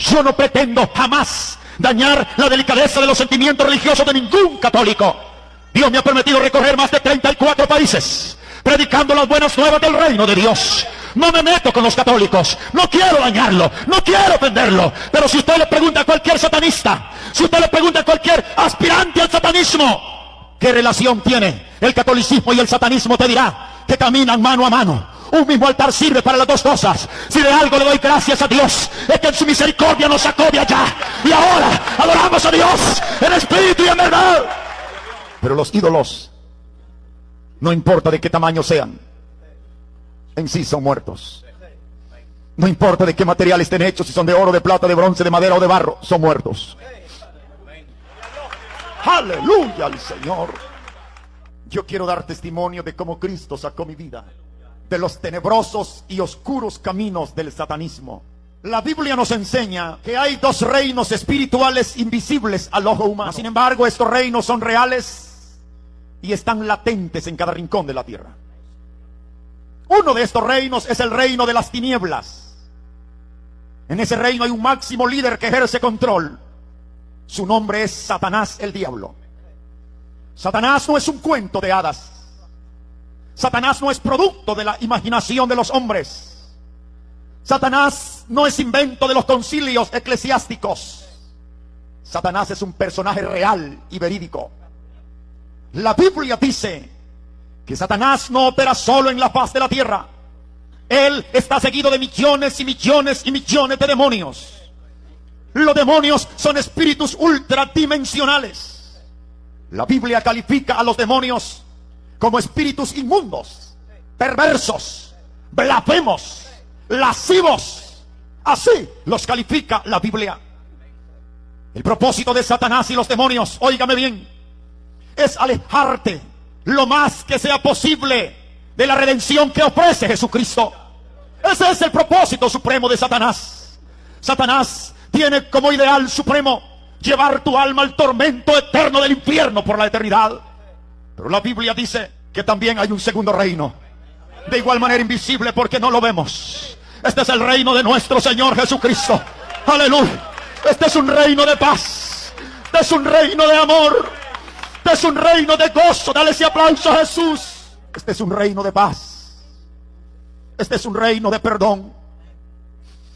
Yo no pretendo jamás dañar la delicadeza de los sentimientos religiosos de ningún católico. Dios me ha permitido recorrer más de 34 países predicando las buenas nuevas del reino de Dios. No me meto con los católicos, no quiero dañarlo, no quiero ofenderlo. Pero si usted le pregunta a cualquier satanista, si usted le pregunta a cualquier aspirante al satanismo, ¿qué relación tiene el catolicismo y el satanismo? Te dirá que caminan mano a mano. Un mismo altar sirve para las dos cosas. Si de algo le doy gracias a Dios, es que en su misericordia nos sacó de allá, y ahora adoramos a Dios en espíritu y en verdad. Pero los ídolos, no importa de qué tamaño sean, en sí son muertos. No importa de qué material estén hechos, si son de oro, de plata, de bronce, de madera o de barro, son muertos. Aleluya al Señor. Yo quiero dar testimonio de cómo Cristo sacó mi vida de los tenebrosos y oscuros caminos del satanismo. La Biblia nos enseña que hay dos reinos espirituales invisibles al ojo humano. Sin embargo, estos reinos son reales y están latentes en cada rincón de la tierra. Uno de estos reinos es el reino de las tinieblas. En ese reino hay un máximo líder que ejerce control. Su nombre es Satanás, el diablo. Satanás no es un cuento de hadas. Satanás no es producto de la imaginación de los hombres. Satanás no es invento de los concilios eclesiásticos. Satanás es un personaje real y verídico. La Biblia dice que Satanás no opera solo en la faz de la tierra. Él está seguido de millones y millones y millones de demonios. Los demonios son espíritus ultradimensionales. La Biblia califica a los demonios como espíritus inmundos, perversos, blasfemos, lascivos. Así los califica la Biblia. El propósito de Satanás y los demonios, óigame bien, es alejarte lo más que sea posible de la redención que ofrece Jesucristo. Ese es el propósito supremo de Satanás. Satanás tiene como ideal supremo llevar tu alma al tormento eterno del infierno por la eternidad. Pero la Biblia dice que también hay un segundo reino, de igual manera invisible porque no lo vemos. Este es el reino de nuestro Señor Jesucristo. Aleluya. Este es un reino de paz. Este es un reino de amor. Este es un reino de gozo. Dale ese aplauso a Jesús. Este es un reino de paz. Este es un reino de perdón.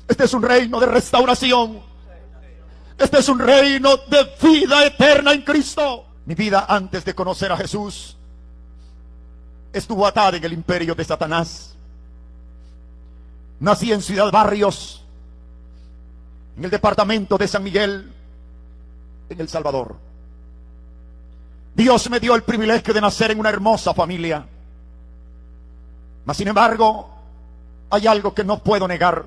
Este es un reino de restauración. Este es un reino de vida eterna en Cristo. Mi vida antes de conocer a Jesús estuvo atada en el imperio de Satanás. Nací en Ciudad Barrios, en el departamento de San Miguel, en El Salvador. Dios me dio el privilegio de nacer en una hermosa familia. Mas sin embargo, hay algo que no puedo negar.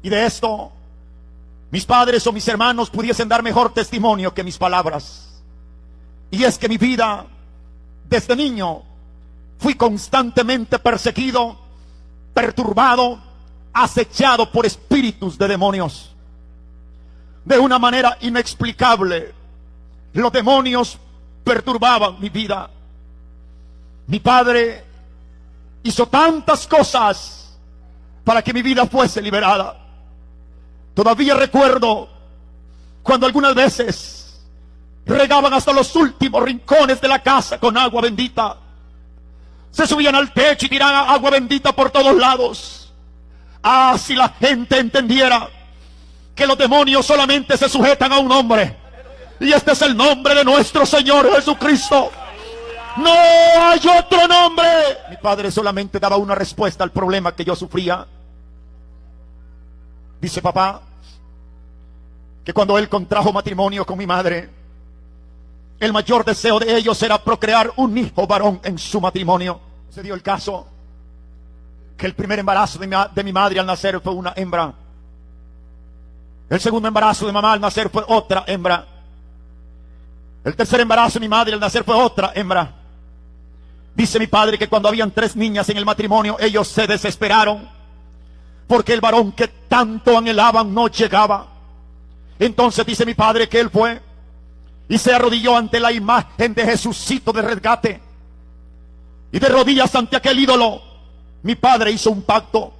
Y de esto, mis padres o mis hermanos pudiesen dar mejor testimonio que mis palabras. Y es que mi vida, desde niño, fui constantemente perseguido, perturbado, acechado por espíritus de demonios. De una manera inexplicable, los demonios perturbaban mi vida. Mi padre hizo tantas cosas para que mi vida fuese liberada. Todavía recuerdo cuando algunas veces regaban hasta los últimos rincones de la casa con agua bendita. Se subían al techo y tiraban agua bendita por todos lados. Ah, si la gente entendiera que los demonios solamente se sujetan a un nombre, y este es el nombre de nuestro Señor Jesucristo. No hay otro nombre. Mi padre solamente daba una respuesta al problema que yo sufría. Dice papá que cuando él contrajo matrimonio con mi madre, el mayor deseo de ellos era procrear un hijo varón en su matrimonio. Se dio el caso que el primer embarazo de mi madre al nacer fue una hembra. El segundo embarazo de mamá al nacer fue otra hembra. El tercer embarazo de mi madre al nacer fue otra hembra. Dice mi padre que cuando habían 3 niñas en el matrimonio, ellos se desesperaron porque el varón que tanto anhelaban no llegaba. Entonces dice mi padre que él fue y se arrodilló ante la imagen de Jesucito de rescate. Y de rodillas ante aquel ídolo, mi padre hizo un pacto.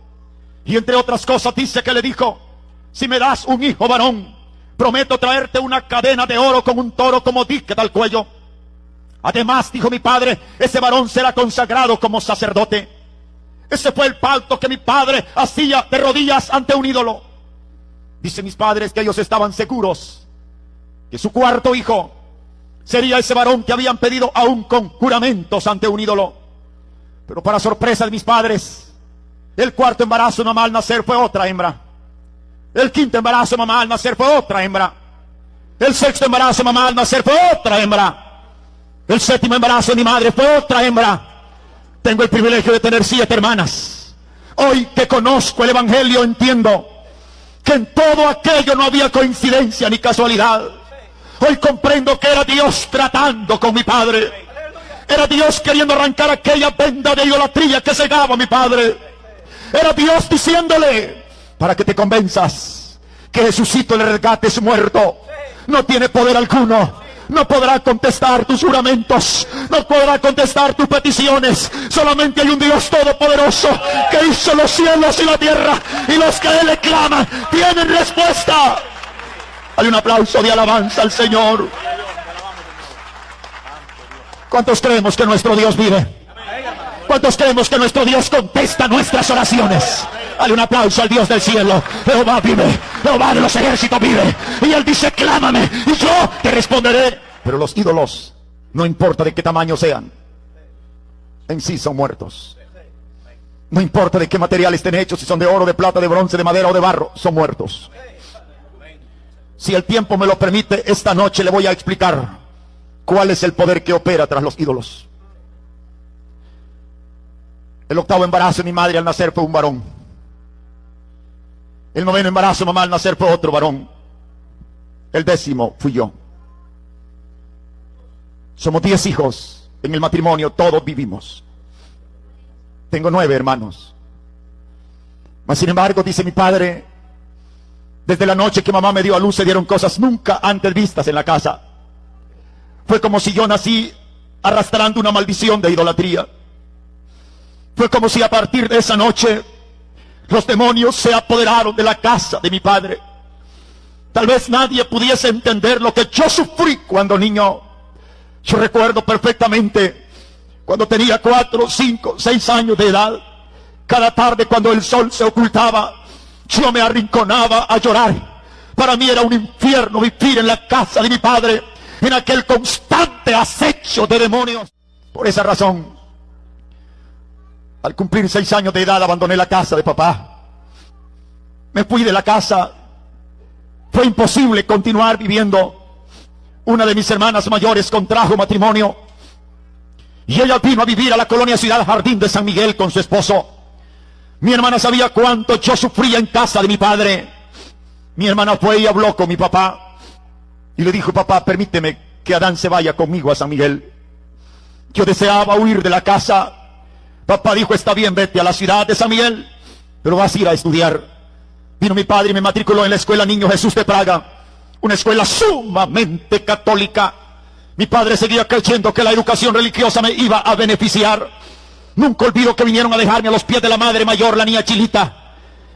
Y entre otras cosas dice que le dijo: si me das un hijo varón, prometo traerte una cadena de oro con un toro como dique al cuello. Además, dijo mi padre, ese varón será consagrado como sacerdote. Ese fue el pacto que mi padre hacía de rodillas ante un ídolo. Dicen mis padres que ellos estaban seguros que su cuarto hijo sería ese varón que habían pedido aún con juramentos ante un ídolo. Pero para sorpresa de mis padres, el cuarto embarazo de mamá al nacer fue otra hembra. El quinto embarazo de mamá al nacer fue otra hembra. El sexto embarazo de mamá al nacer fue otra hembra. El séptimo embarazo de mi madre fue otra hembra. Tengo el privilegio de tener 7 hermanas. Hoy que conozco el evangelio entiendo que en todo aquello no había coincidencia ni casualidad. Hoy comprendo que era Dios tratando con mi padre. Era Dios queriendo arrancar aquella venda de idolatría que cegaba a mi padre. Era Dios diciéndole, para que te convenzas que Jesucito, el rescate, es muerto. No tiene poder alguno. No podrá contestar tus juramentos, no podrá contestar tus peticiones. Solamente hay un Dios todopoderoso que hizo los cielos y la tierra, y los que a Él le claman tienen respuesta. Hay un aplauso de alabanza al Señor. ¿Cuántos creemos que nuestro Dios vive? ¿Cuántos creemos que nuestro Dios contesta nuestras oraciones? Dale un aplauso al Dios del cielo. Jehová vive, Jehová de los ejércitos vive. Y Él dice, clámame y yo te responderé. Pero los ídolos, no importa de qué tamaño sean, en sí son muertos. No importa de qué material estén hechos, si son de oro, de plata, de bronce, de madera o de barro, son muertos. Si el tiempo me lo permite, esta noche le voy a explicar cuál es el poder que opera tras los ídolos. El octavo embarazo de mi madre al nacer fue un varón. El noveno embarazo de mamá al nacer fue otro varón. El 10º fui yo. Somos 10 hijos en el matrimonio, todos vivimos. Tengo 9 hermanos. Mas sin embargo, dice mi padre, desde la noche que mamá me dio a luz se dieron cosas nunca antes vistas en la casa. Fue como si yo nací arrastrando una maldición de idolatría. Fue como si a partir de esa noche los demonios se apoderaron de la casa de mi padre. Tal vez nadie pudiese entender lo que yo sufrí cuando niño. Yo recuerdo perfectamente cuando tenía 4, 5, 6 años de edad. Cada tarde cuando el sol se ocultaba, yo me arrinconaba a llorar. Para mí era un infierno vivir en la casa de mi padre, en aquel constante acecho de demonios. Por esa razón, al cumplir 6 años de edad, abandoné la casa de papá. Me fui de la casa. Fue imposible continuar viviendo. Una de mis hermanas mayores contrajo matrimonio y ella vino a vivir a la colonia Ciudad Jardín de San Miguel con su esposo. Mi hermana sabía cuánto yo sufría en casa de mi padre. Mi hermana fue y habló con mi papá y le dijo, papá, permíteme que Adán se vaya conmigo a San Miguel. Yo deseaba huir de la casa. Papá dijo, está bien, vete a la ciudad de San Miguel, pero vas a ir a estudiar. Vino mi padre y me matriculó en la escuela Niño Jesús de Praga, una escuela sumamente católica. Mi padre seguía creyendo que la educación religiosa me iba a beneficiar. Nunca olvido que vinieron a dejarme a los pies de la madre mayor, la niña Chilita.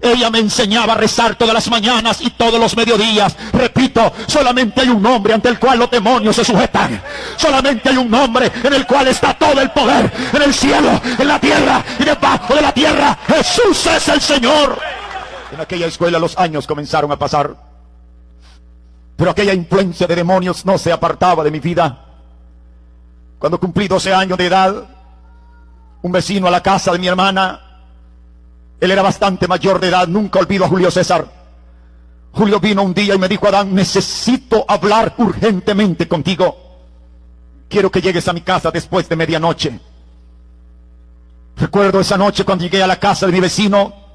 Ella me enseñaba a rezar todas las mañanas y todos los mediodías. Repito, solamente hay un nombre ante el cual los demonios se sujetan. Solamente hay un nombre en el cual está todo el poder, en el cielo, en la tierra y debajo de la tierra. Jesús es el Señor. En aquella escuela los años comenzaron a pasar, pero aquella influencia de demonios no se apartaba de mi vida. Cuando cumplí 12 años de edad, un vecino a la casa de mi hermana, él era bastante mayor de edad, nunca olvido a Julio César. Julio vino un día y me dijo, Adán, necesito hablar urgentemente contigo. Quiero que llegues a mi casa después de medianoche. Recuerdo esa noche cuando llegué a la casa de mi vecino,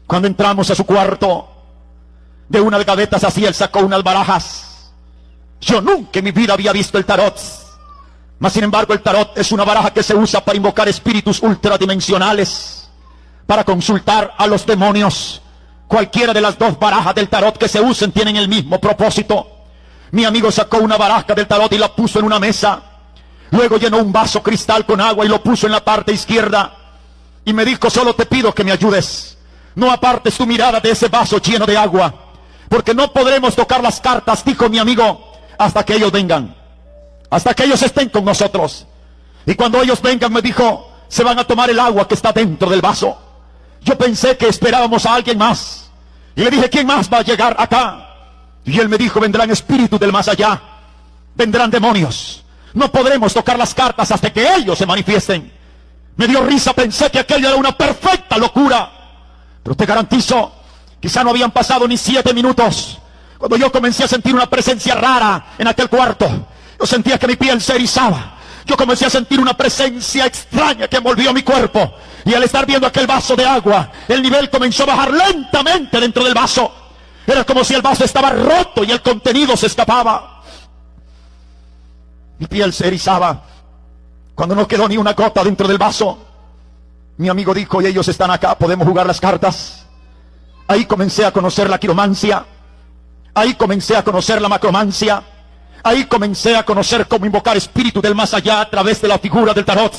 cuando entramos a su cuarto, de una de gavetas así él sacó unas barajas. Yo nunca en mi vida había visto el tarot. Mas sin embargo el tarot es una baraja que se usa para invocar espíritus ultradimensionales, para consultar a los demonios. Cualquiera de las 2 barajas del tarot que se usen tienen el mismo propósito. Mi amigo sacó una baraja del tarot y la puso en una mesa. Luego llenó un vaso cristal con agua y lo puso en la parte izquierda. Y me dijo, solo te pido que me ayudes. no apartes tu mirada de ese vaso lleno de agua, porque no podremos tocar las cartas, dijo mi amigo, hasta que ellos vengan, hasta que ellos estén con nosotros. Y cuando ellos vengan, me dijo, se van a tomar el agua que está dentro del vaso. Yo pensé que esperábamos a alguien más, y le dije, ¿quién más va a llegar acá? Y él me dijo, vendrán espíritus del más allá, vendrán demonios, no podremos tocar las cartas hasta que ellos se manifiesten. Me dio risa, pensé que aquello era una perfecta locura, pero te garantizo, quizá no habían pasado ni 7 minutos, cuando yo comencé a sentir una presencia rara en aquel cuarto. Yo sentía que mi piel se erizaba, yo comencé a sentir una presencia extraña que envolvió mi cuerpo, y al estar viendo aquel vaso de agua, el nivel comenzó a bajar lentamente dentro del vaso. Era como si el vaso estaba roto y el contenido se escapaba. Mi piel se erizaba cuando no quedó ni una gota dentro del vaso. Mi amigo dijo, y ellos están acá, podemos jugar las cartas. Ahí comencé a conocer la quiromancia, ahí comencé a conocer la macromancia, ahí comencé a conocer cómo invocar espíritus del más allá a través de la figura del tarot.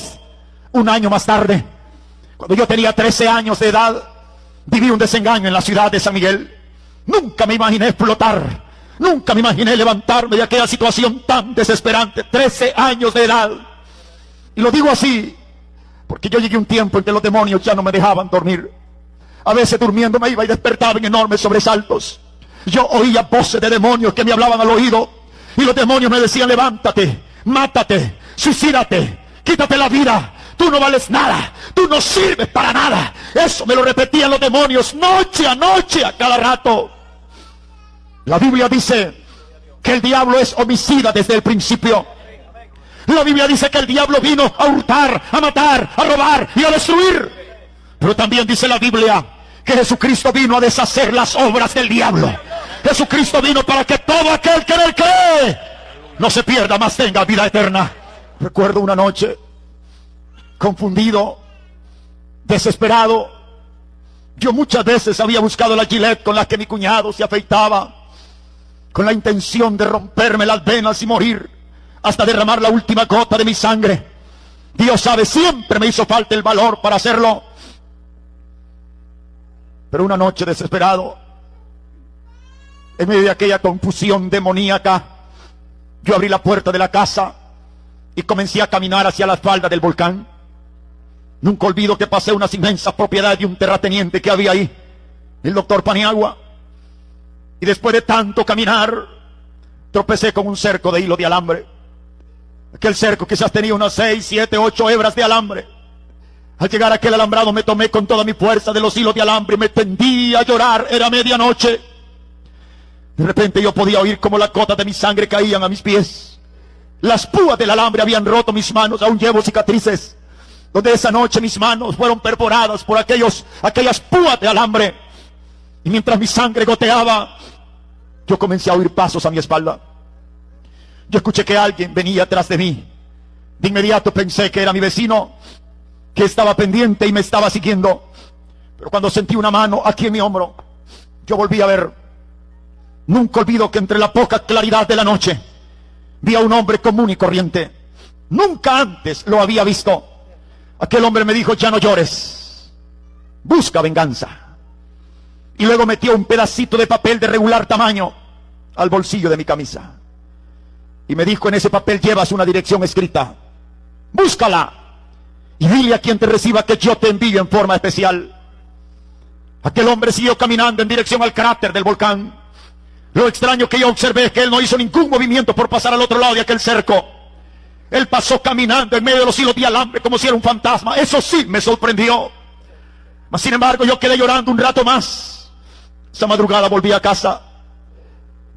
Un año más tarde, cuando yo tenía 13 años de edad, viví un desengaño en la ciudad de San Miguel. Nunca me imaginé explotar, nunca me imaginé levantarme de aquella situación tan desesperante. 13 años de edad. Y lo digo así porque yo llegué a un tiempo en que los demonios ya no me dejaban dormir. A veces durmiendo me iba y despertaba en enormes sobresaltos. Yo oía voces de demonios que me hablaban al oído, y los demonios me decían, levántate, mátate, suicídate, quítate la vida, tú no vales nada, tú no sirves para nada. Eso me lo repetían los demonios noche a noche, a cada rato. La Biblia dice que el diablo es homicida desde el principio. La Biblia dice que el diablo vino a hurtar, a matar, a robar y a destruir. Pero también dice la Biblia que Jesucristo vino a deshacer las obras del diablo. Jesucristo vino para que todo aquel que en él cree no se pierda, mas tenga vida eterna. Recuerdo una noche, confundido, desesperado. Yo muchas veces había buscado la Gillette con la que mi cuñado se afeitaba, con la intención de romperme las venas y morir, hasta derramar la última gota de mi sangre. Dios sabe, siempre me hizo falta el valor para hacerlo. Pero una noche, desesperado, en medio de aquella confusión demoníaca, yo abrí la puerta de la casa y comencé a caminar hacia la falda del volcán. Nunca olvido que pasé unas inmensas propiedades de un terrateniente que había ahí, el doctor Paniagua. Y después de tanto caminar, tropecé con un cerco de hilo de alambre. Aquel cerco quizás tenía unas 6, 7, 8 hebras de alambre. Al llegar a aquel alambrado me tomé con toda mi fuerza de los hilos de alambre y me tendí a llorar. Era medianoche. De repente yo podía oír como las gotas de mi sangre caían a mis pies. Las púas del alambre habían roto mis manos. Aún llevo cicatrices donde esa noche mis manos fueron perforadas por aquellas púas de alambre. Y mientras mi sangre goteaba, yo comencé a oír pasos a mi espalda. Yo escuché que alguien venía atrás de mí. De inmediato pensé que era mi vecino, que estaba pendiente y me estaba siguiendo. Pero cuando sentí una mano aquí en mi hombro, yo volví a ver. Nunca olvido que entre la poca claridad de la noche vi a un hombre común y corriente. Nunca antes lo había visto. Aquel hombre me dijo, ya no llores, busca venganza. Y luego metió un pedacito de papel de regular tamaño al bolsillo de mi camisa. Y me dijo, en ese papel llevas una dirección escrita, búscala y dile a quien te reciba que yo te envío en forma especial. Aquel hombre siguió caminando en dirección al cráter del volcán. Lo extraño que yo observé es que él no hizo ningún movimiento por pasar al otro lado de aquel cerco. Él pasó caminando en medio de los hilos de alambre como si era un fantasma. Eso sí me sorprendió. Mas sin embargo yo quedé llorando un rato más. Esa madrugada volví a casa.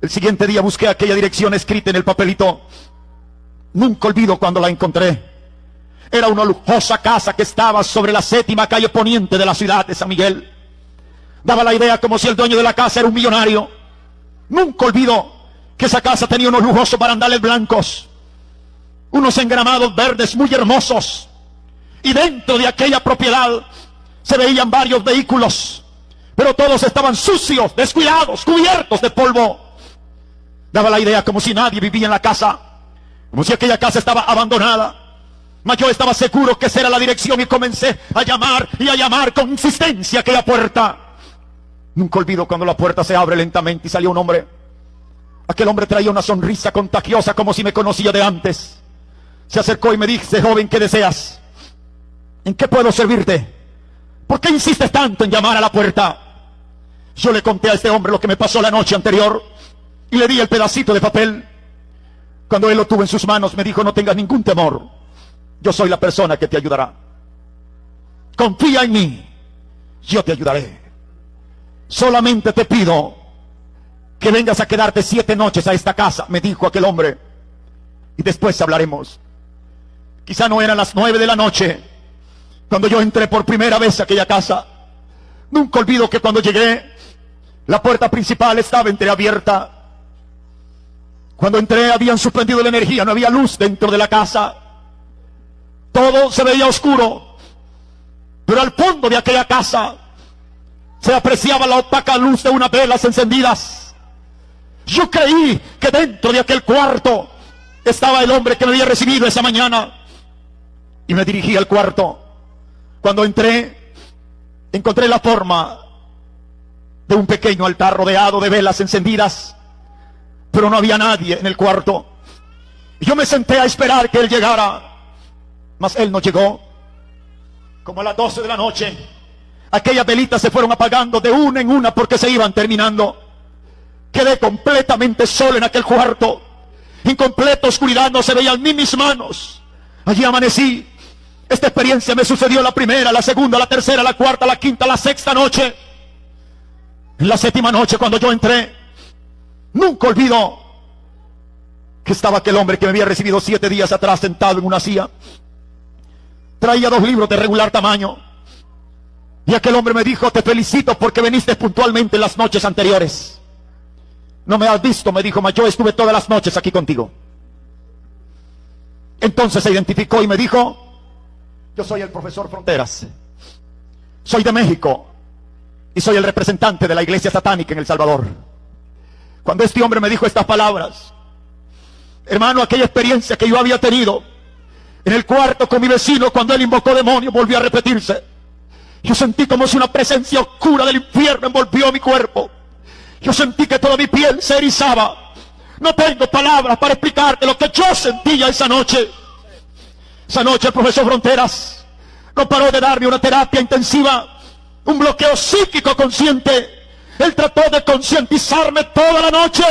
El siguiente día busqué aquella dirección escrita en el papelito. Nunca olvido cuando la encontré. Era una lujosa casa que estaba sobre la 7ª calle poniente de la ciudad de San Miguel. Daba la idea como si el dueño de la casa era un millonario. Nunca olvido que esa casa tenía unos lujosos barandales blancos, unos engramados verdes muy hermosos, y dentro de aquella propiedad se veían varios vehículos, pero todos estaban sucios, descuidados, cubiertos de polvo. Daba la idea como si nadie vivía en la casa, como si aquella casa estaba abandonada. Mas yo estaba seguro que esa era la dirección y comencé a llamar y a llamar con insistencia a aquella puerta. Nunca olvido cuando la puerta se abre lentamente y salió un hombre. Aquel hombre traía una sonrisa contagiosa como si me conocía de antes. Se acercó y me dice: joven, ¿qué deseas? ¿En qué puedo servirte? ¿Por qué insistes tanto en llamar a la puerta? Yo le conté a este hombre lo que me pasó la noche anterior y le di el pedacito de papel. Cuando él lo tuvo en sus manos me dijo: no tengas ningún temor, yo soy la persona que te ayudará. Confía en mí, yo te ayudaré. Solamente te pido que vengas a quedarte 7 noches a esta casa, me dijo aquel hombre, y después hablaremos. Quizá no eran las 9 de la noche cuando yo entré por primera vez a aquella casa. Nunca olvido que cuando llegué, la puerta principal estaba entreabierta. Cuando entré habían suspendido la energía, no había luz dentro de la casa. Todo se veía oscuro, pero al fondo de aquella casa se apreciaba la opaca luz de unas velas encendidas. Yo creí que dentro de aquel cuarto estaba el hombre que me había recibido esa mañana, y me dirigí al cuarto. Cuando entré, encontré la forma de un pequeño altar rodeado de velas encendidas, pero no había nadie en el cuarto. Yo me senté a esperar que él llegara, mas él no llegó. Como a las 12 de la noche, aquellas velitas se fueron apagando de una en una porque se iban terminando. Quedé completamente solo en aquel cuarto. En completa oscuridad, no se veían ni mis manos. Allí amanecí. Esta experiencia me sucedió la primera, la segunda, la tercera, la cuarta, la quinta, la sexta noche. En la 7ª noche, cuando yo entré, nunca olvido que estaba aquel hombre que me había recibido 7 días atrás sentado en una silla. Traía 2 libros de regular tamaño. Y aquel hombre me dijo: te felicito porque viniste puntualmente en las noches anteriores. No me has visto, me dijo, mas yo estuve todas las noches aquí contigo. Entonces se identificó y me dijo: yo soy el profesor Fronteras. Soy de México y soy el representante de la iglesia satánica en El Salvador. Cuando este hombre me dijo estas palabras, hermano, aquella experiencia que yo había tenido en el cuarto con mi vecino cuando él invocó demonios volvió a repetirse. Yo sentí como si una presencia oscura del infierno envolvió mi cuerpo. Yo sentí que toda mi piel se erizaba. No tengo palabras para explicarte lo que yo sentía esa noche. Esa noche el profesor Fronteras no paró de darme una terapia intensiva, un bloqueo psíquico consciente. Él trató de concientizarme toda la noche.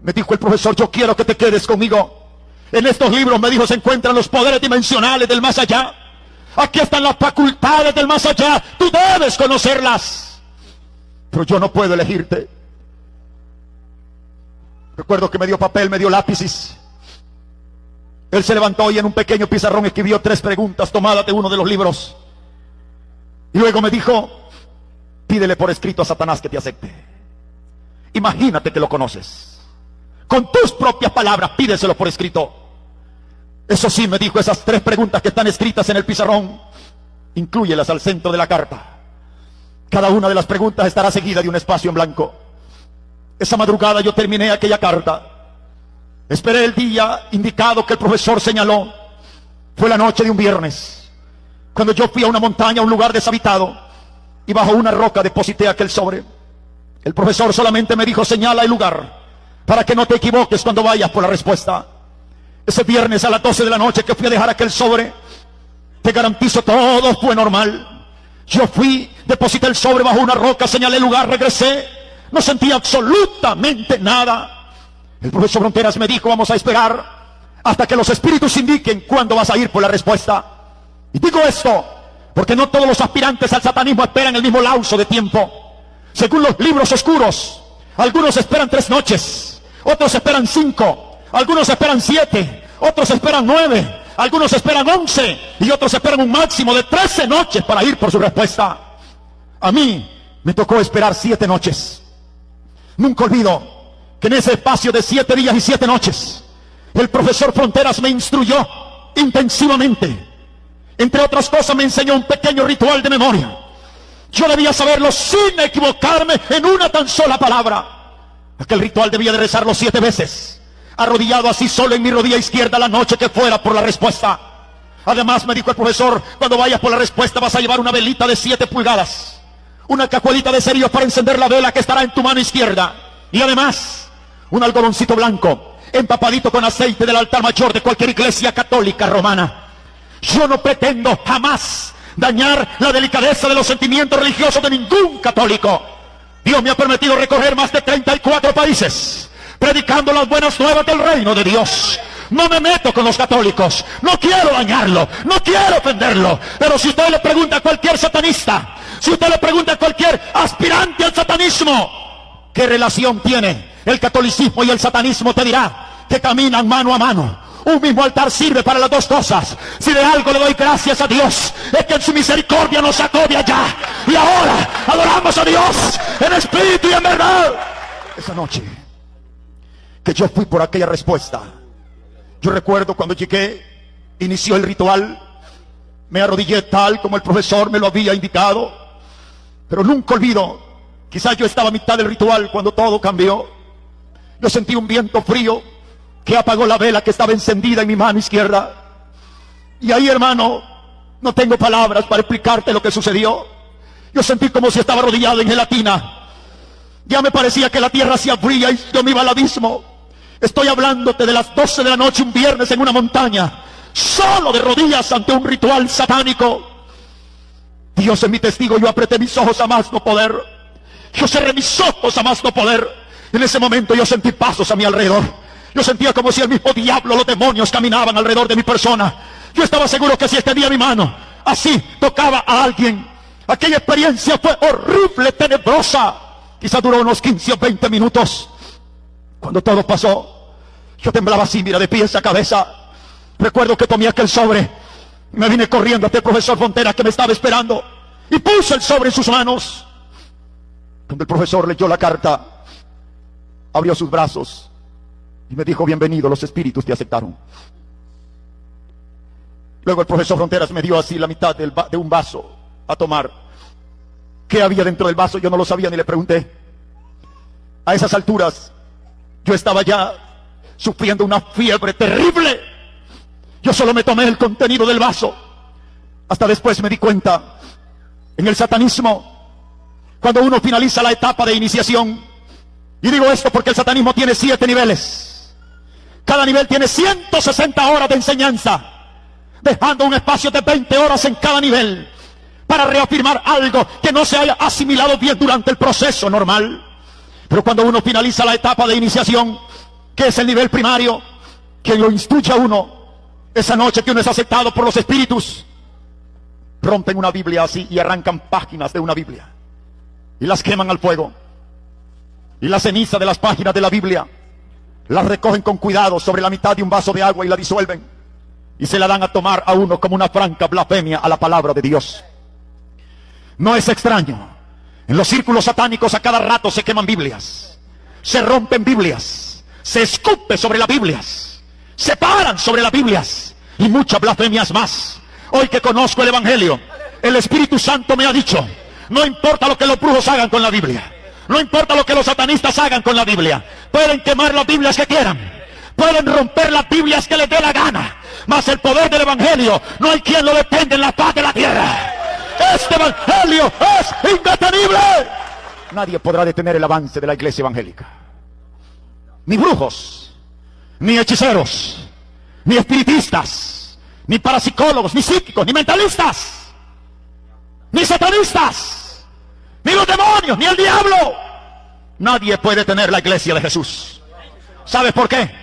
Me dijo el profesor: yo quiero que te quedes conmigo. En estos libros, me dijo, se encuentran los poderes dimensionales del más allá. Aquí están las facultades del más allá. Tú debes conocerlas. Pero yo no puedo elegirte. Recuerdo que me dio papel, me dio lápices. Él se levantó y en un pequeño pizarrón escribió 3 preguntas tomadas de uno de los libros. Y luego me dijo: pídele por escrito a Satanás que te acepte. Imagínate que lo conoces. Con tus propias palabras, pídeselo por escrito. Eso sí, me dijo, esas 3 preguntas que están escritas en el pizarrón, inclúyelas al centro de la carta. Cada una de las preguntas estará seguida de un espacio en blanco. Esa madrugada yo terminé aquella carta. Esperé el día indicado que el profesor señaló. Fue la noche de un viernes, cuando yo fui a una montaña, a un lugar deshabitado, y bajo una roca deposité aquel sobre. El profesor solamente me dijo: señala el lugar para que no te equivoques cuando vayas por la respuesta. Ese viernes a las 12 de la noche que fui a dejar aquel sobre, te garantizo, todo fue normal. Yo fui, deposité el sobre bajo una roca, señalé el lugar, regresé, no sentía absolutamente nada. El profesor Fronteras me dijo: vamos a esperar hasta que los espíritus indiquen cuándo vas a ir por la respuesta. Y digo esto porque no todos los aspirantes al satanismo esperan el mismo lapso de tiempo. Según los libros oscuros, algunos esperan 3 noches, otros esperan 5, algunos esperan 7, otros esperan 9, algunos esperan 11 y otros esperan un máximo de 13 noches para ir por su respuesta. A mí me tocó esperar 7 noches. Nunca olvido que en ese espacio de 7 días y 7 noches, el profesor Fronteras me instruyó intensivamente. Entre otras cosas, me enseñó un pequeño ritual de memoria. Yo debía saberlo sin equivocarme en una tan sola palabra. Aquel ritual debía de rezarlo 7 veces, arrodillado así solo en mi rodilla izquierda la noche que fuera por la respuesta. Además, me dijo el profesor, cuando vayas por la respuesta vas a llevar una velita de 7 pulgadas. una cajuelita de cerillos para encender la vela que estará en tu mano izquierda, y además un algodoncito blanco empapadito con aceite del altar mayor de cualquier iglesia católica romana. Yo no pretendo jamás dañar la delicadeza de los sentimientos religiosos de ningún católico. Dios me ha permitido recorrer más de 34 países predicando las buenas nuevas del reino de Dios. No me meto con los católicos, no quiero dañarlo, no quiero ofenderlo. Pero si usted le pregunta a cualquier satanista, si usted le pregunta a cualquier aspirante al satanismo, ¿qué relación tiene el catolicismo y el satanismo? Te dirá que caminan mano a mano. Un mismo altar sirve para las dos cosas. Si de algo le doy gracias a Dios, es que en su misericordia nos sacó de allá, y ahora adoramos a Dios en espíritu y en verdad. Esa noche que yo fui por aquella respuesta, yo recuerdo cuando llegué, inició el ritual, me arrodillé tal como el profesor me lo había indicado, pero nunca olvido, quizás yo estaba a mitad del ritual cuando todo cambió. Yo sentí un viento frío que apagó la vela que estaba encendida en mi mano izquierda. Y ahí, hermano, no tengo palabras para explicarte lo que sucedió. Yo sentí como si estaba arrodillado en gelatina. Ya me parecía que la tierra se abría y yo me iba al abismo. Estoy hablándote de las 12 de la noche un viernes en una montaña, solo de rodillas ante un ritual satánico. Dios es mi testigo, yo apreté mis ojos a más no poder. Yo cerré mis ojos a más no poder. En ese momento yo sentí pasos a mi alrededor. Yo sentía como si el mismo diablo, los demonios caminaban alrededor de mi persona. Yo estaba seguro que si extendía mi mano, así tocaba a alguien. Aquella experiencia fue horrible, tenebrosa. Quizá duró unos 15 o 20 minutos. Cuando todo pasó, yo temblaba así, mira, de pies a cabeza. Recuerdo que tomé aquel sobre, me vine corriendo hasta el profesor Frontera que me estaba esperando, y puse el sobre en sus manos. Cuando el profesor leyó la carta, abrió sus brazos y me dijo: bienvenido, los espíritus te aceptaron. Luego el profesor Fronteras me dio así la mitad de un vaso a tomar. ¿Qué había dentro del vaso? Yo no lo sabía ni le pregunté. A esas alturas yo estaba ya sufriendo una fiebre terrible. Yo solo me tomé el contenido del vaso. Hasta después me di cuenta, en el satanismo, cuando uno finaliza la etapa de iniciación, y digo esto porque el satanismo tiene 7 niveles. Cada nivel tiene 160 horas de enseñanza, dejando un espacio de 20 horas en cada nivel para reafirmar algo que no se haya asimilado bien durante el proceso normal. Pero cuando uno finaliza la etapa de iniciación, que es el nivel primario, quien lo instruye a uno, esa noche que uno es aceptado por los espíritus, rompen una Biblia así y arrancan páginas de una Biblia y las queman al fuego. Y la ceniza de las páginas de la Biblia las recogen con cuidado sobre la mitad de un vaso de agua y la disuelven y se la dan a tomar a uno como una franca blasfemia a la palabra de Dios. No es extraño, en los círculos satánicos a cada rato se queman Biblias, se rompen Biblias, se escupe sobre las Biblias, se paran sobre las Biblias y muchas blasfemias más. Hoy que conozco el Evangelio, el Espíritu Santo me ha dicho: no importa lo que los brujos hagan con la Biblia, no importa lo que los satanistas hagan con la Biblia, pueden quemar las Biblias que quieran, pueden romper las Biblias que les dé la gana, mas el poder del Evangelio no hay quien lo detenga en la faz de la tierra. Este Evangelio es indetenible. Nadie podrá detener el avance de la iglesia evangélica. Ni brujos, ni hechiceros, ni espiritistas, ni parapsicólogos, ni psíquicos, ni mentalistas, ni satanistas, ni los demonios, ni el diablo. Nadie puede detener la iglesia de Jesús. ¿Sabes por qué?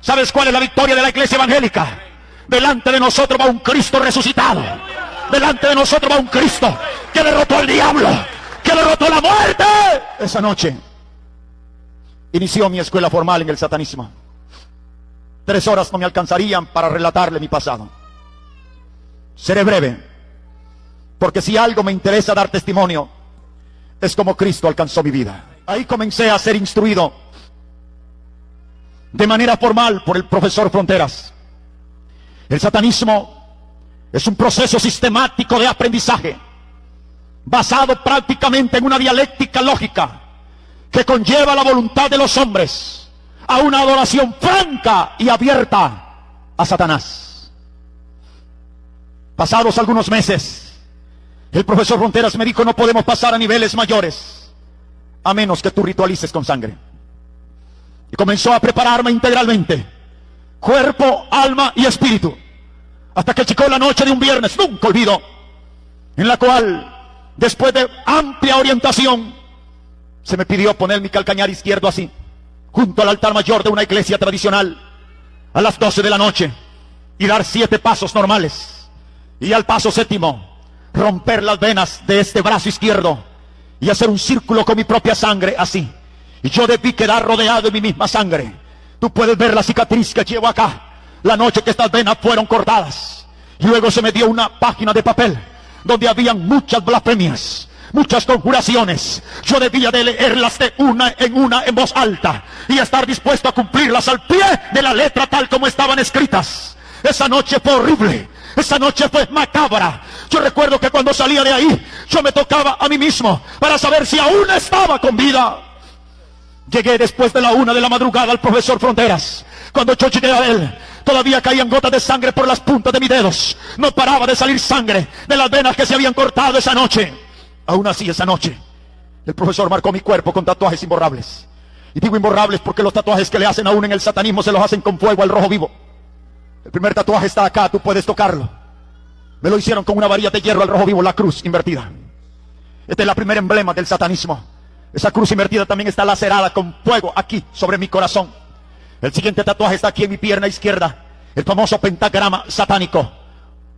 ¿Sabes cuál es la victoria de la iglesia evangélica? Delante de nosotros va un Cristo resucitado. Delante de nosotros va un Cristo que derrotó al diablo, que derrotó la muerte. Esa noche inició mi escuela formal en el satanismo. 3 horas no me alcanzarían para relatarle mi pasado. Seré breve, porque si algo me interesa dar testimonio, es como Cristo alcanzó mi vida. Ahí comencé a ser instruido de manera formal por el profesor Fronteras. El satanismo es un proceso sistemático de aprendizaje basado prácticamente en una dialéctica lógica que conlleva la voluntad de los hombres a una adoración franca y abierta a Satanás. Pasados algunos meses, El profesor Fronteras me dijo: no podemos pasar a niveles mayores a menos que tú ritualices con sangre. Y comenzó a prepararme integralmente, cuerpo, alma y espíritu, hasta que llegó la noche de un viernes, nunca olvido, en la cual, después de amplia orientación, se me pidió poner mi calcañar izquierdo así, junto al altar mayor de una iglesia tradicional, a las 12 de la noche, y dar 7 pasos normales, y al paso 7º, romper las venas de este brazo izquierdo, y hacer un círculo con mi propia sangre, así. Y yo debí quedar rodeado de mi misma sangre. Tú puedes ver la cicatriz que llevo acá, la noche que estas venas fueron cortadas. Y luego se me dio una página de papel, donde habían muchas blasfemias, muchas conjuraciones. Yo debía de leerlas de una en voz alta, y estar dispuesto a cumplirlas al pie de la letra tal como estaban escritas. Esa noche fue horrible, esa noche fue macabra. Yo recuerdo que cuando salía de ahí, yo me tocaba a mí mismo para saber si aún estaba con vida. Llegué después de la 1 de la madrugada al profesor Fronteras. Cuando yo llegué a él, todavía caían gotas de sangre por las puntas de mis dedos. No paraba de salir sangre de las venas que se habían cortado esa noche. Aún así, esa noche, el profesor marcó mi cuerpo con tatuajes imborrables. Y digo imborrables porque los tatuajes que le hacen aún en el satanismo se los hacen con fuego al rojo vivo. El primer tatuaje está acá, tú puedes tocarlo. Me lo hicieron con una varilla de hierro al rojo vivo, la cruz invertida. Este es la primer emblema del satanismo. Esa cruz invertida también está lacerada con fuego aquí sobre mi corazón. El siguiente tatuaje está aquí en mi pierna izquierda, el famoso pentagrama satánico,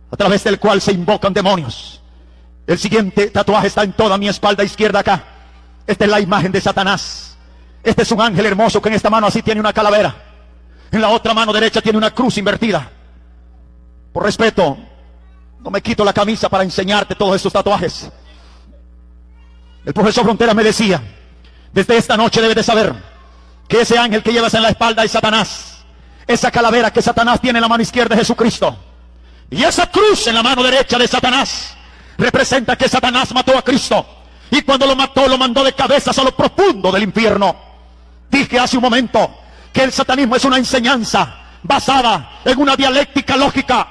a través del cual se invocan demonios. El siguiente tatuaje está en toda mi espalda izquierda acá. Esta es la imagen de Satanás. Este es un ángel hermoso que en esta mano así tiene una calavera. En la otra mano derecha tiene una cruz invertida. Por respeto, no me quito la camisa para enseñarte todos estos tatuajes. El profesor Fronteras me decía: desde esta noche debes de saber que ese ángel que llevas en la espalda es Satanás. Esa calavera que Satanás tiene en la mano izquierda es Jesucristo. Y esa cruz en la mano derecha de Satanás representa que Satanás mató a Cristo. Y cuando lo mató, lo mandó de cabezas a lo profundo del infierno. Dije hace un momento que el satanismo es una enseñanza basada en una dialéctica lógica.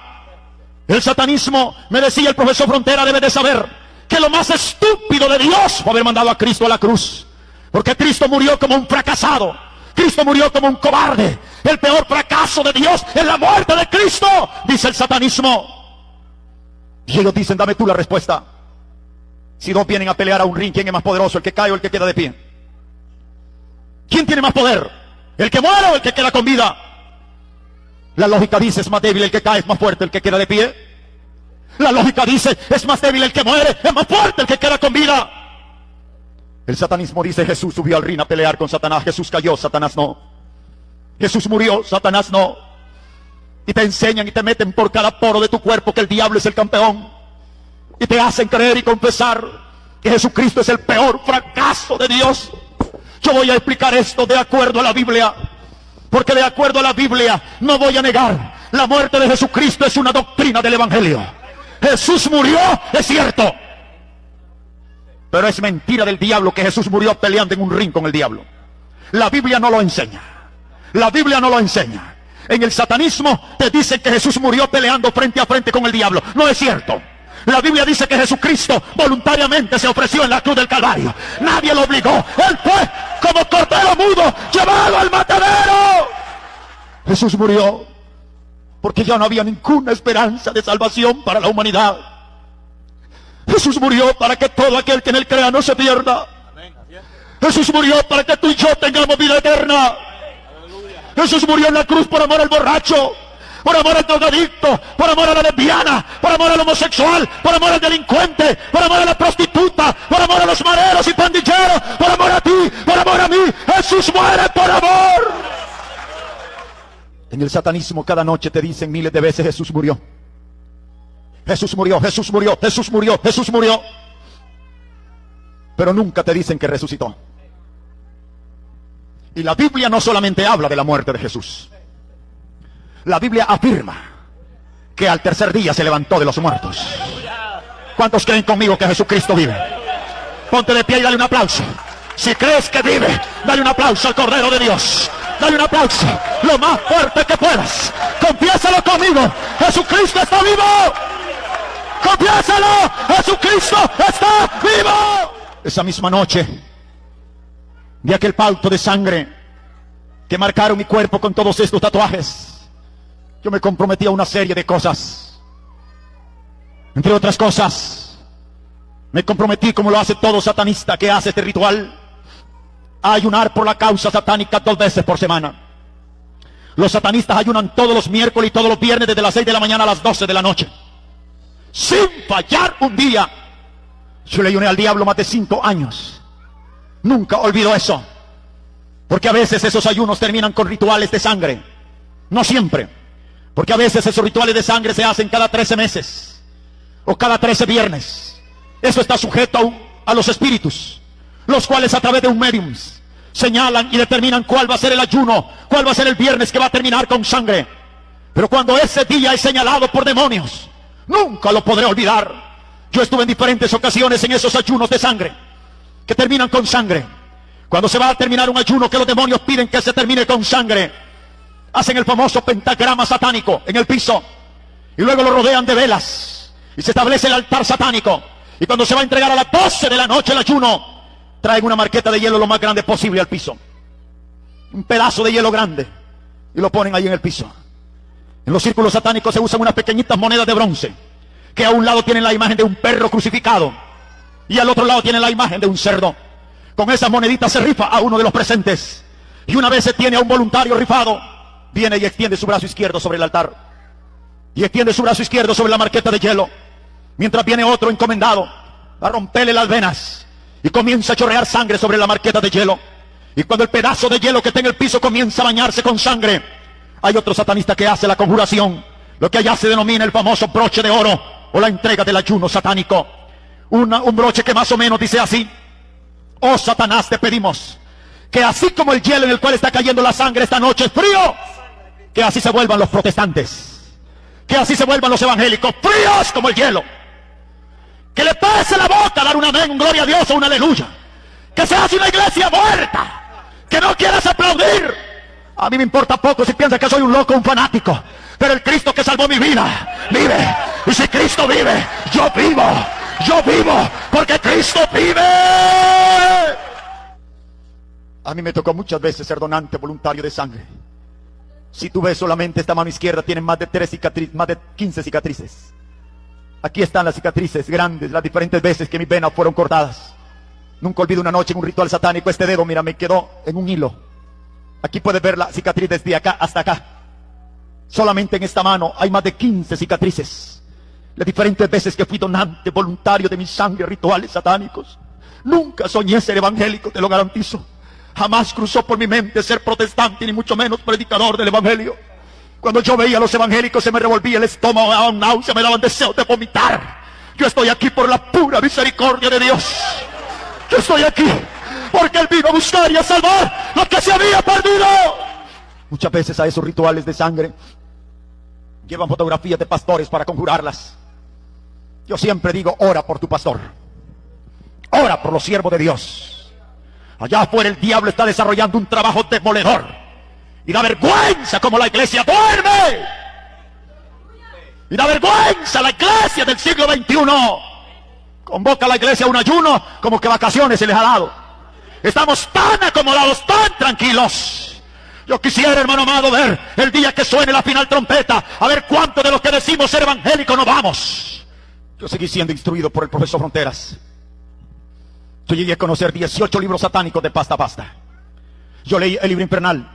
El satanismo, me decía el profesor Frontera, debe de saber que lo más estúpido de Dios fue haber mandado a Cristo a la cruz. Porque Cristo murió como un fracasado. Cristo murió como un cobarde. El peor fracaso de Dios es la muerte de Cristo, dice el satanismo. Y ellos dicen: dame tú la respuesta. Si dos vienen a pelear a un ring, ¿quién es más poderoso, el que cae o el que queda de pie? ¿Quién tiene más poder? ¿El que muere o el que queda con vida? La lógica dice: es más débil el que cae, es más fuerte el que queda de pie. La lógica dice: es más débil el que muere, es más fuerte el que queda con vida. El satanismo dice: Jesús subió al ring a pelear con Satanás, Jesús cayó, Satanás no. Jesús murió, Satanás no. Y te enseñan y te meten por cada poro de tu cuerpo que el diablo es el campeón. Y te hacen creer y confesar que Jesucristo es el peor fracaso de Dios. Yo voy a explicar esto de acuerdo a la Biblia, porque de acuerdo a la Biblia no voy a negar: la muerte de Jesucristo es una doctrina del Evangelio. Jesús murió, es cierto, pero es mentira del diablo que Jesús murió peleando en un ring con el diablo. La Biblia no lo enseña. La Biblia no lo enseña. En el satanismo te dicen que Jesús murió peleando frente a frente con el diablo. No es cierto. La Biblia dice que Jesucristo voluntariamente se ofreció en la cruz del Calvario. Nadie lo obligó. Él fue como cordero mudo llevado al matadero. Jesús murió porque ya no había ninguna esperanza de salvación para la humanidad. Jesús murió para que todo aquel que en él crea no se pierda. Jesús murió para que tú y yo tengamos vida eterna. Jesús murió en la cruz por amor al borracho, por amor al drogadicto, por amor a la lesbiana, por amor al homosexual, por amor al delincuente, por amor a la prostituta, por amor a los mareros y pandilleros, por amor a ti, por amor a mí. Jesús muere por amor. En el satanismo cada noche te dicen miles de veces: Jesús murió. Jesús murió, Jesús murió, Jesús murió, Jesús murió. Pero nunca te dicen que resucitó. Y la Biblia no solamente habla de la muerte de Jesús. La Biblia afirma que al tercer día se levantó de los muertos. ¿Cuántos creen conmigo que Jesucristo vive? Ponte de pie y dale un aplauso. Si crees que vive, dale un aplauso al Cordero de Dios. Dale un aplauso lo más fuerte que puedas. Confiésalo conmigo: Jesucristo está vivo. Confiésalo. Jesucristo está vivo. Esa misma noche de aquel pacto de sangre que marcaron mi cuerpo con todos estos tatuajes, yo me comprometí a una serie de cosas. Entre otras cosas, me comprometí, como lo hace todo satanista que hace este ritual, a ayunar por la causa satánica 2 veces por semana. Los satanistas ayunan todos los miércoles y todos los viernes desde las 6 de la mañana a las 12 de la noche, sin fallar un día. Yo le ayuné al diablo más de 5 años. Nunca olvido eso, porque a veces esos ayunos terminan con rituales de sangre. No siempre, porque a veces esos rituales de sangre se hacen cada 13 meses o cada 13 viernes. Eso está sujeto a los espíritus, los cuales a través de un medium señalan y determinan cuál va a ser el ayuno, cuál va a ser el viernes que va a terminar con sangre. Pero cuando ese día es señalado por demonios, nunca lo podré olvidar. Yo estuve en diferentes ocasiones en esos ayunos de sangre que terminan con sangre. Cuando se va a terminar un ayuno que los demonios piden que se termine con sangre, hacen el famoso pentagrama satánico en el piso y luego lo rodean de velas y se establece el altar satánico. Y cuando se va a entregar a las 12 de la noche el ayuno, traen una marqueta de hielo lo más grande posible al piso, un pedazo de hielo grande, y lo ponen ahí en el piso. En los círculos satánicos se usan unas pequeñitas monedas de bronce que a un lado tienen la imagen de un perro crucificado y al otro lado tienen la imagen de un cerdo. Con esas moneditas se rifa a uno de los presentes, y una vez se tiene a un voluntario rifado, viene y extiende su brazo izquierdo sobre el altar y extiende su brazo izquierdo sobre la marqueta de hielo, mientras viene otro encomendado a romperle las venas y comienza a chorrear sangre sobre la marqueta de hielo. Y cuando el pedazo de hielo que está en el piso comienza a bañarse con sangre, hay otro satanista que hace la conjuración, lo que allá se denomina el famoso broche de oro o la entrega del ayuno satánico. Un broche que más o menos dice así: oh Satanás, te pedimos que así como el hielo en el cual está cayendo la sangre esta noche es frío, que así se vuelvan los protestantes, que así se vuelvan los evangélicos, fríos como el hielo. Que le pese la boca dar un amén, un gloria a Dios o un aleluya. Que se hace una iglesia muerta, que no quieras aplaudir. A mí me importa poco si piensas que soy un loco, un fanático, pero el Cristo que salvó mi vida vive. Y si Cristo vive, yo vivo. Yo vivo porque Cristo vive. A mí me tocó muchas veces ser donante voluntario de sangre. Si tú ves solamente esta mano izquierda, tiene más de 15 cicatrices. Aquí están las cicatrices grandes, las diferentes veces que mis venas fueron cortadas. Nunca olvido una noche en un ritual satánico, este dedo, mira, me quedó en un hilo. Aquí puedes ver la cicatriz desde acá hasta acá. Solamente en esta mano hay más de 15 cicatrices. Las diferentes veces que fui donante voluntario de mi sangre, rituales satánicos. Nunca soñé ser evangélico, te lo garantizo. Jamás cruzó por mi mente ser protestante, ni mucho menos predicador del evangelio. Cuando yo veía a los evangélicos se me revolvía el estómago, me daban náusea, me daban deseos de vomitar. Yo estoy aquí por la pura misericordia de Dios. Yo estoy aquí porque Él vino a buscar y a salvar lo que se había perdido. Muchas veces a esos rituales de sangre llevan fotografías de pastores para conjurarlas. Yo siempre digo: ora por tu pastor, ora por los siervos de Dios. Allá afuera el diablo está desarrollando un trabajo demoledor y da vergüenza como la iglesia duerme. Y da vergüenza la iglesia del siglo XXI. Convoca a la iglesia a un ayuno como que vacaciones se les ha dado. Estamos tan acomodados, tan tranquilos. Yo quisiera, hermano amado, ver el día que suene la final trompeta, a ver cuántos de los que decimos ser evangélicos no vamos. Yo seguí siendo instruido por el profesor Fronteras. Yo llegué a conocer 18 libros satánicos de pasta a pasta. Yo leí el libro infernal,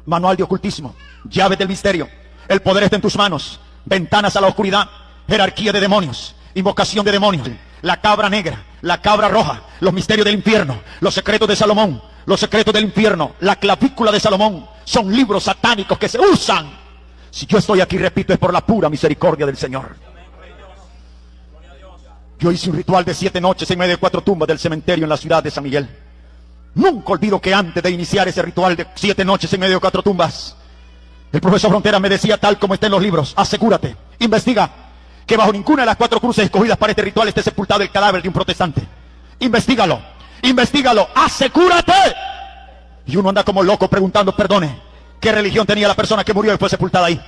manual de ocultismo, llaves del misterio, el poder está en tus manos, ventanas a la oscuridad, jerarquía de demonios, invocación de demonios, la cabra negra, la cabra roja, los misterios del infierno, los secretos de Salomón, los secretos del infierno, la clavícula de Salomón. Son libros satánicos que se usan. Si yo estoy aquí, repito, es por la pura misericordia del Señor. Yo hice un ritual de 7 noches en medio de 4 tumbas del cementerio en la ciudad de San Miguel. Nunca olvido que antes de iniciar ese ritual de 7 noches en medio de 4 tumbas, el profesor Frontera me decía, tal como está en los libros: asegúrate, investiga, que bajo ninguna de las 4 cruces escogidas para este ritual esté sepultado el cadáver de un protestante. Investígalo, investígalo, asegúrate. Y uno anda como loco preguntando: perdone, ¿qué religión tenía la persona que murió y fue sepultada ahí?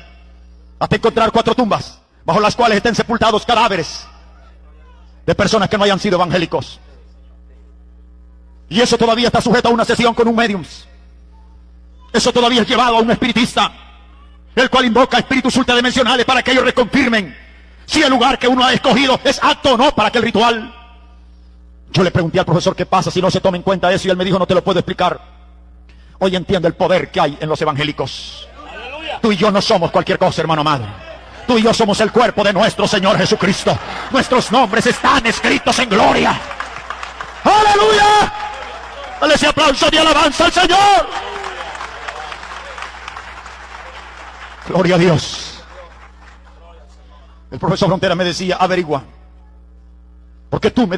Hasta encontrar 4 tumbas bajo las cuales estén sepultados cadáveres de personas que no hayan sido evangélicos. Y eso todavía está sujeto a una sesión con un medium. Eso todavía es llevado a un espiritista, el cual invoca espíritus ultradimensionales para que ellos reconfirmen si el lugar que uno ha escogido es apto o no para aquel ritual. Yo le pregunté al profesor qué pasa si no se toma en cuenta eso, y él me dijo: no te lo puedo explicar. Hoy entiendo el poder que hay en los evangélicos. Tú y yo no somos cualquier cosa, hermano amado. Tú y yo somos el cuerpo de nuestro Señor Jesucristo. Nuestros nombres están escritos en gloria. ¡Aleluya! Dale ese aplauso de alabanza al Señor. Gloria a Dios. El profesor Frontera me decía: averigua, porque tú me